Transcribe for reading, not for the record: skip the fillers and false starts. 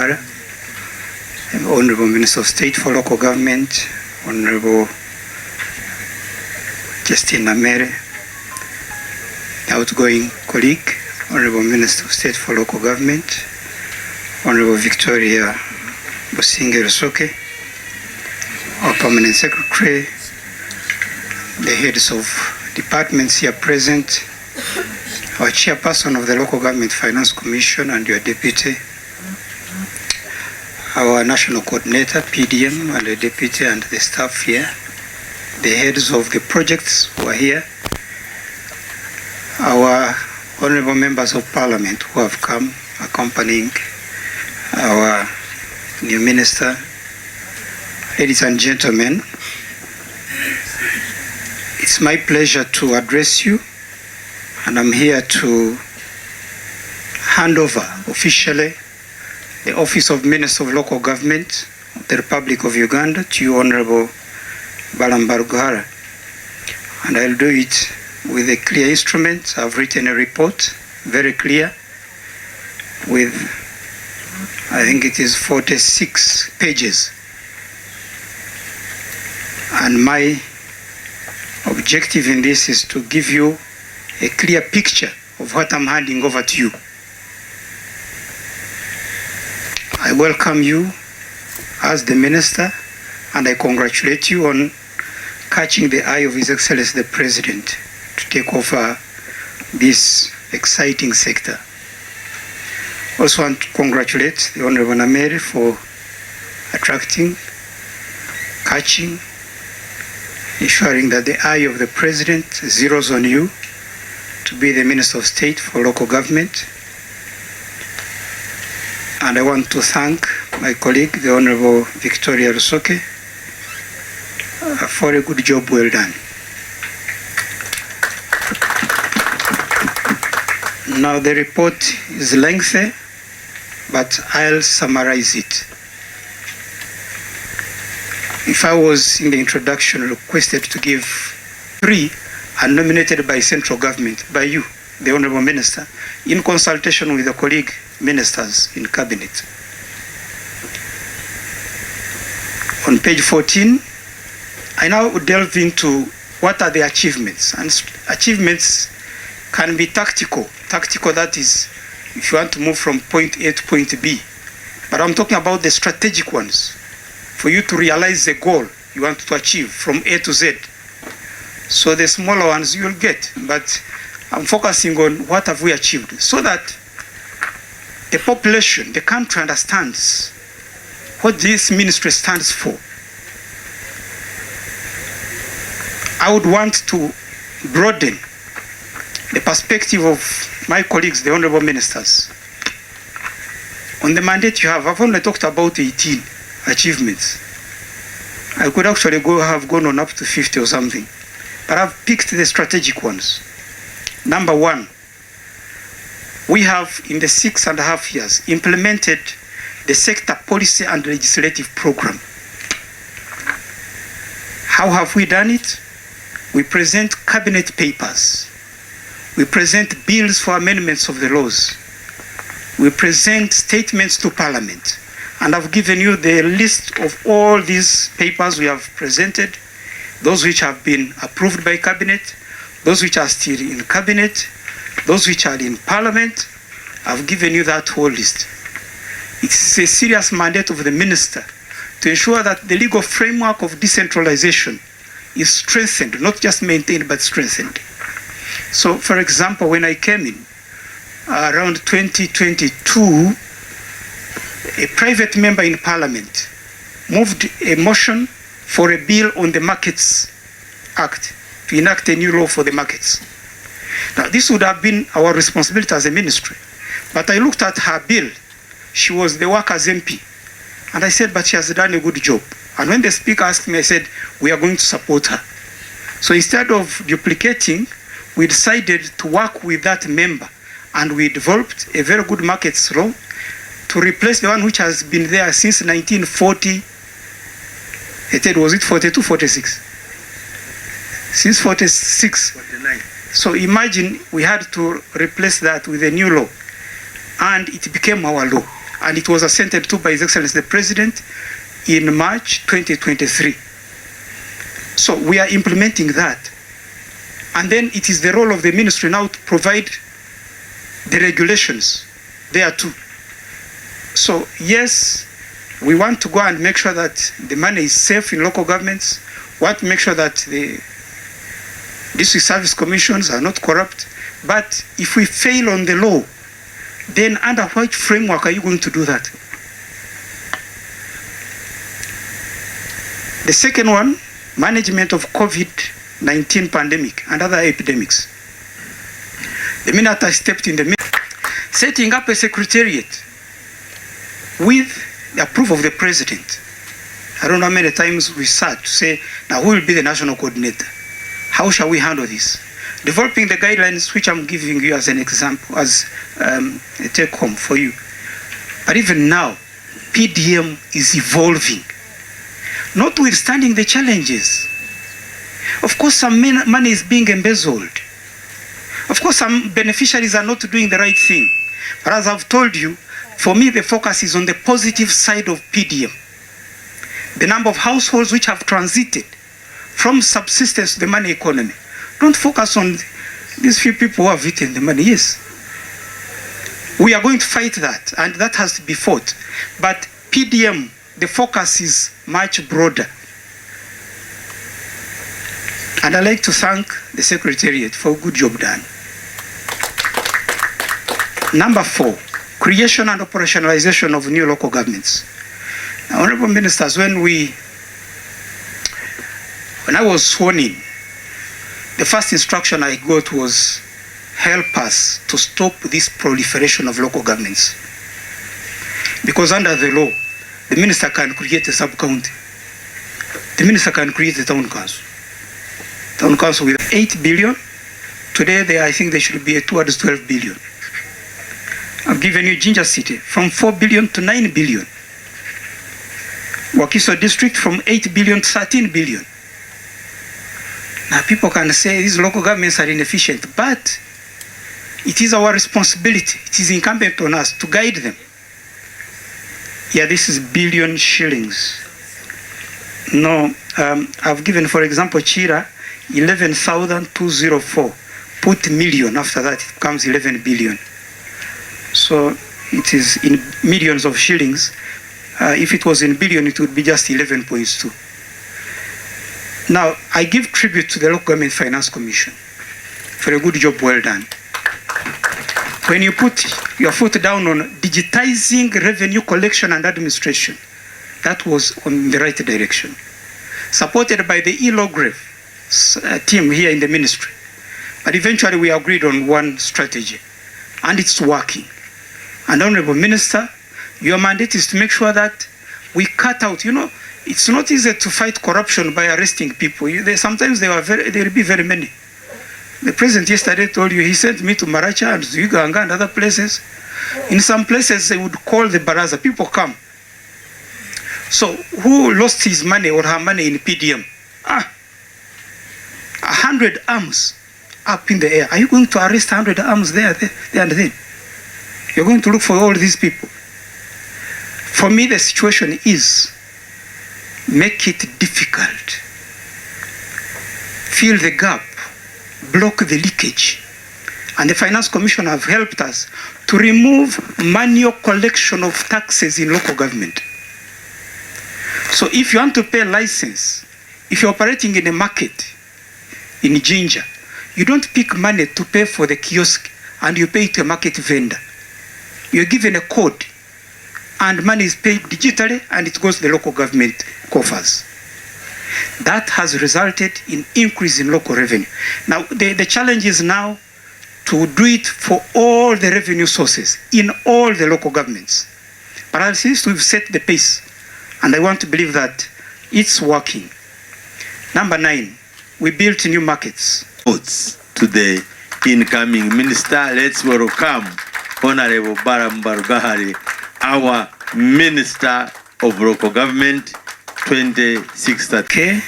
Barughara, Honorable Minister of State for Local Government, Honorable Nameere, the outgoing colleague, Honorable Minister of State for Local Government, Honorable Victoria Bosinge-Rusoke, our Permanent Secretary, the heads of departments here present, our Chairperson of the Local Government Finance Commission and your Deputy, our National Coordinator, PDM, and the Deputy and the staff here, the heads of the projects who are here, our Honorable Members of Parliament who have come accompanying our new Minister, ladies and gentlemen, it's my pleasure to address you, and I'm here to hand over officially the Office of Minister of Local Government of the Republic of Uganda to you, Honorable Balaam Barughara. And I'll do it with a clear instrument. I've written a report, very clear, with, I think it is 46 pages. And my objective in this is to give you a clear picture of what I'm handing over to you. I welcome you as the Minister, and I congratulate you on catching the eye of His Excellency the President to take over this exciting sector. Also want to congratulate the Honorable Nameere for attracting, catching, ensuring that the eye of the President zeroes on you to be the Minister of State for Local Government. And I want to thank my colleague, the Honorable Victoria Rusoke, for a good job well done. Now the report is lengthy, but I'll summarize it. If I was in the introduction requested to give 3 are nominated by central government, by you, the Honorable Minister, in consultation with the colleague ministers in Cabinet. On page 14, I now delve into what are the achievements. And achievements can be tactical. Tactical, that is, if you want to move from point A to point B. But I'm talking about the strategic ones, for you to realize the goal you want to achieve from A to Z. So the smaller ones you'll get, but I'm focusing on what have we achieved, so that the population, the country understands what this ministry stands for. I would want to broaden the perspective of my colleagues, the honorable ministers. On the mandate you have, I've only talked about 18 achievements. I could actually have gone on up to 50 or something, but I've picked the strategic ones. Number 1, we have in the 6.5 years implemented the sector policy and legislative program. How have we done it? We present cabinet papers. We present bills for amendments of the laws. We present statements to Parliament. And I've given you the list of all these papers we have presented, those which have been approved by Cabinet, those which are still in Cabinet, those which are in Parliament. I've given you that whole list. It's a serious mandate of the Minister to ensure that the legal framework of decentralization is strengthened, not just maintained, but strengthened. So, for example, when I came in around 2022, a private member in Parliament moved a motion for a bill on the Markets Act to enact a new law for the markets. Now, this would have been our responsibility as a ministry. But I looked at her bill. She was the Workers' MP. And I said, but she has done a good job. And when the Speaker asked me, I said, we are going to support her. So instead of duplicating, we decided to work with that member. And we developed a very good markets law to replace the one which has been there since 1940. Was it 42, 46? Since 46. 49. So imagine we had to replace that with a new law. And it became our law. and it was assented to by His Excellency the President in March 2023. So we are implementing that. And then it is the role of the ministry now to provide the regulations there too. So yes, we want to go and make sure that the money is safe in local governments. We want to make sure that the district service commissions are not corrupt. But if we fail on the law, then under what framework are you going to do that? The second one, management of COVID-19 pandemic and other epidemics. The minute I stepped in the middle, setting up a secretariat with the approval of the president. I don't know how many times we sat to say, now who will be the national coordinator? How shall we handle this? Developing the guidelines, which I'm giving you as an example, as a take home for you. But even now, PDM is evolving, notwithstanding the challenges. Of course, some money is being embezzled. Of course, some beneficiaries are not doing the right thing. But as I've told you, for me, the focus is on the positive side of PDM. The number of households which have transited from subsistence to the money economy. Don't focus on these few people who have eaten the money. Yes, we are going to fight that, and that has to be fought. But PDM, the focus is much broader. And I'd like to thank the Secretariat for a good job done. Number 4, creation and operationalization of new local governments. Now, Honorable Ministers, when I was sworn in, the first instruction I got was help us to stop this proliferation of local governments. Because under the law, the minister can create a sub-county. The minister can create a town council. Town council with 8 billion. Today, I think they should be towards 12 billion. I've given you Ginger City from 4 billion to 9 billion. Wakiso District from 8 billion to 13 billion. Now people can say these local governments are inefficient, but it is our responsibility. It is incumbent on us to guide them. Yeah, this is billion shillings. No, I've given, for example, Chira, 11,204. Put million, after that it becomes 11 billion. So it is in millions of shillings. If it was in billion, it would be just 11.2. Now, I give tribute to the Local Government Finance Commission for a good job well done. When you put your foot down on digitizing revenue collection and administration, that was on the right direction. Supported by the e-Lograve team here in the ministry. But eventually we agreed on one strategy, and it's working. And Honorable Minister, your mandate is to make sure that we cut out, it's not easy to fight corruption by arresting people. Sometimes there will be very many. The president yesterday told you, he sent me to Maracha and Zuyuganga and other places. In some places, they would call the baraza. People come. So who lost his money or her money in PDM? 100 arms up in the air. Are you going to arrest 100 arms there and then? You're going to look for all these people. For me, the situation is make it difficult. Fill the gap. Block the leakage. And the Finance Commission have helped us to remove manual collection of taxes in local government. So if you want to pay a license, if you're operating in a market, in Ginger, you don't pick money to pay for the kiosk and you pay to a market vendor. You're given a code and money is paid digitally and it goes to the local government coffers. That has resulted in increase in local revenue. Now, the challenge is now to do it for all the revenue sources in all the local governments. But at least we've set the pace, and I want to believe that it's working. Number 9, we built new markets. To the incoming minister, let's welcome Honorable Balaam Barugahari, our Minister of Local Government, 2016. Okay.